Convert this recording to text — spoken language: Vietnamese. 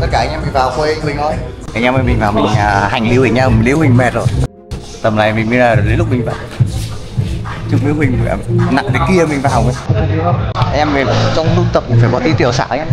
Tất cả anh em mình vào quê mình thôi. Anh em mình vào mình hành Lưu Huỳnh nhá, Lưu Huỳnh mệt rồi. Tầm này mình mới là đến lúc mình vào. Chụp Lưu Huỳnh nặng thế kia mình vào ấy. Em về trong lúc tập phải có tí tiểu xảo em.